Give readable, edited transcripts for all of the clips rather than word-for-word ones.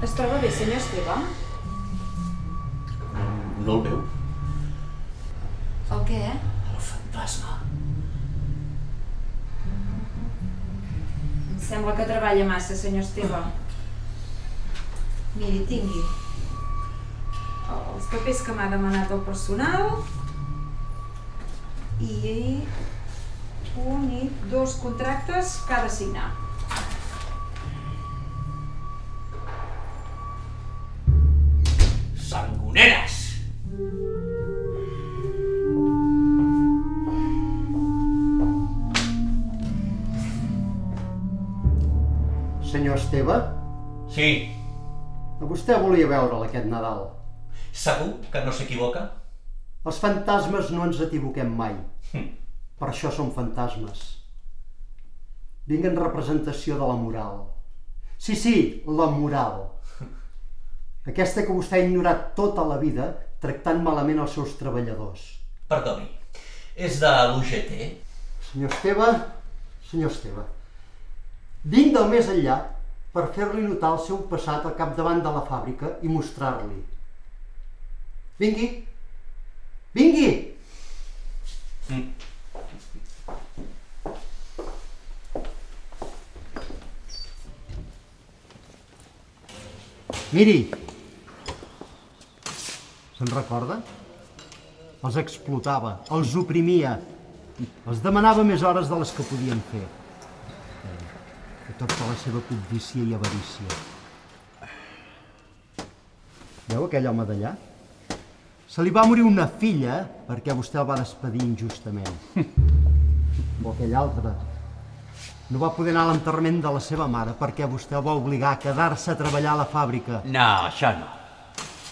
Es troba bé, senyor Esteve? No el veu? El què? El fantasma. Em sembla que treballa massa, senyor Esteve. Miri, tingui els papers que m'ha demanat el personal i 1 i 2 contractes que ha de signar. Sangoneres! Senyor Esteve, Sí. a vostè volia veure'l aquest Nadal. Segur que no s'equivoca? Els fantasmes no ens equivoquem mai. Per això som fantasmes. Vinc en representació de la moral. Sí, la moral. Aquesta que vostè ha ignorat tota la vida tractant malament els seus treballadors. Perdoni, és de l'UGT? Senyor Esteve, vinc del més enllà per fer-li notar el seu passat al capdavant de la fàbrica i mostrar-li. Vingui! Vingui! Miri! Se'n recorda? Els explotava, els oprimia, els demanava més hores de les que podien fer. De tota la seva cobdícia i avarícia. Veu aquell home d'allà? Se li va morir una filla perquè vostè el va despedir injustament. O aquell altre. No va poder anar a l'enterrament de la seva mare perquè vostè el va obligar a quedar-se a treballar a la fàbrica. No, això no.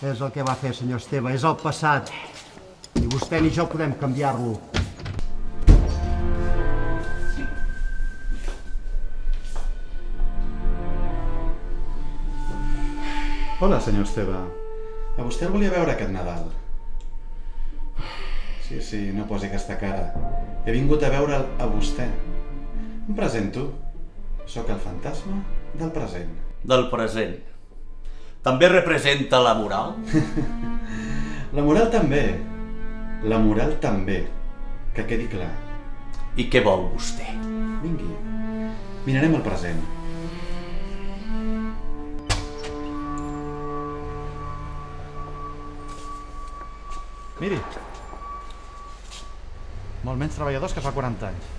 És el que va fer, senyor Esteve, és el passat. Ni vostè ni jo podem canviar-lo. Hola, senyor Esteve. A vostè el volia veure aquest Nadal. Sí, no posi aquesta cara. He vingut a veure'l a vostè. Em presento. Sóc el fantasma del present. Del present. També representa la moral? La moral també. La moral també. Que quedi clar. I què vol vostè? Vingui. Mirarem el present. Miri. Molt menys treballadors que fa 40 anys.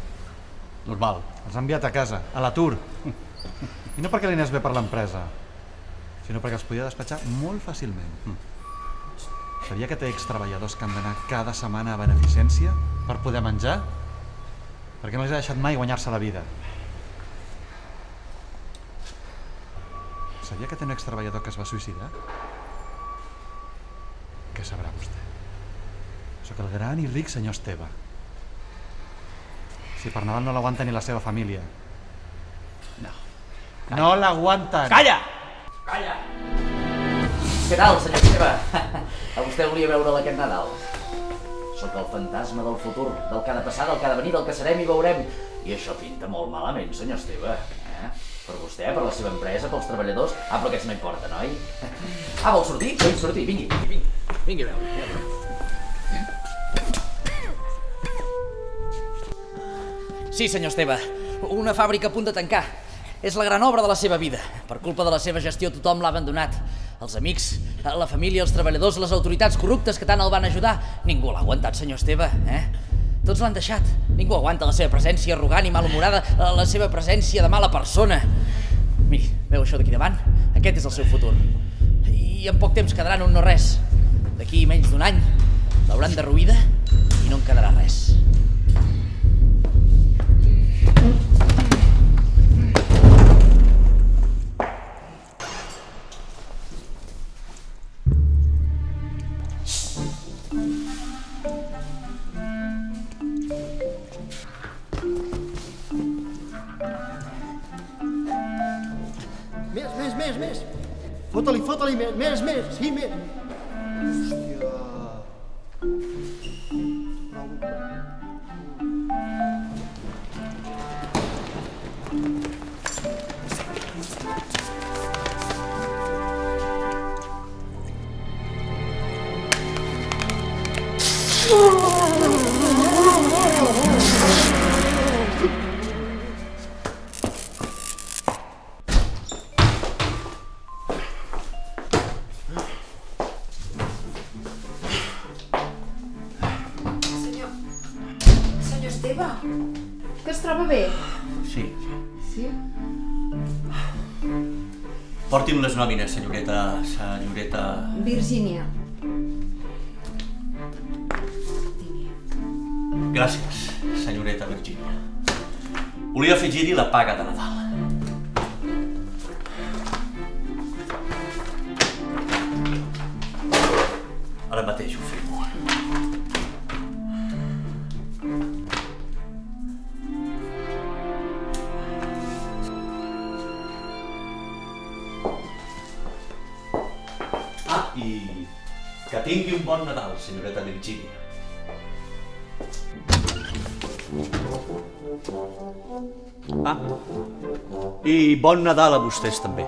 Normal. Els ha enviat a casa, a l'atur. I no perquè li anés bé per l'empresa, sinó perquè els podia despatxar molt fàcilment. Sabia que té extreballadors que han d'anar cada setmana a beneficència per poder menjar? Perquè no els ha deixat mai guanyar-se la vida. Sabia que té un extreballador que es va suïcidar? Què sabrà vostè? Sóc el gran i ric senyor Esteve. Si per Nadal no l'aguanta ni la seva família. No. No l'aguanten! Calla! Calla! Què tal, senyor Esteve? A vostè volia veure'l aquest Nadal. Sóc el fantasma del futur, del que ha de passar, del que ha de venir, del que serem i veurem. I això pinta molt malament, senyor Esteve. Per vostè, per la seva empresa, pels treballadors. Però aquests no importa, noi? Vol sortir? Vull sortir, vingui. Vingui a veure. Sí, senyor Esteve, una fàbrica a punt de tancar. És la gran obra de la seva vida. Per culpa de la seva gestió tothom l'ha abandonat. Els amics, la família, els treballadors, les autoritats corruptes que tant el van ajudar. Ningú l'ha aguantat, senyor Esteve, Tots l'han deixat. Ningú aguanta la seva presència arrogant i malhumorada, la seva presència de mala persona. Miri, veu això d'aquí davant? Aquest és el seu futur. I en poc temps quedaran un no res. D'aquí menys d'un any l'hauran derruïda i no en quedarà res. Més. Fota-li, més, sí, més. Hòstia. troba bé? Sí. Sí? Porti'm les nòmines, senyoreta... Virgínia. Gràcies, senyoreta Virgínia. Volia afegir-hi la paga de Nadal. Ara mateix ho firmo. I que tingui un bon Nadal, senyoreta Virgínia. I bon Nadal a vostès també.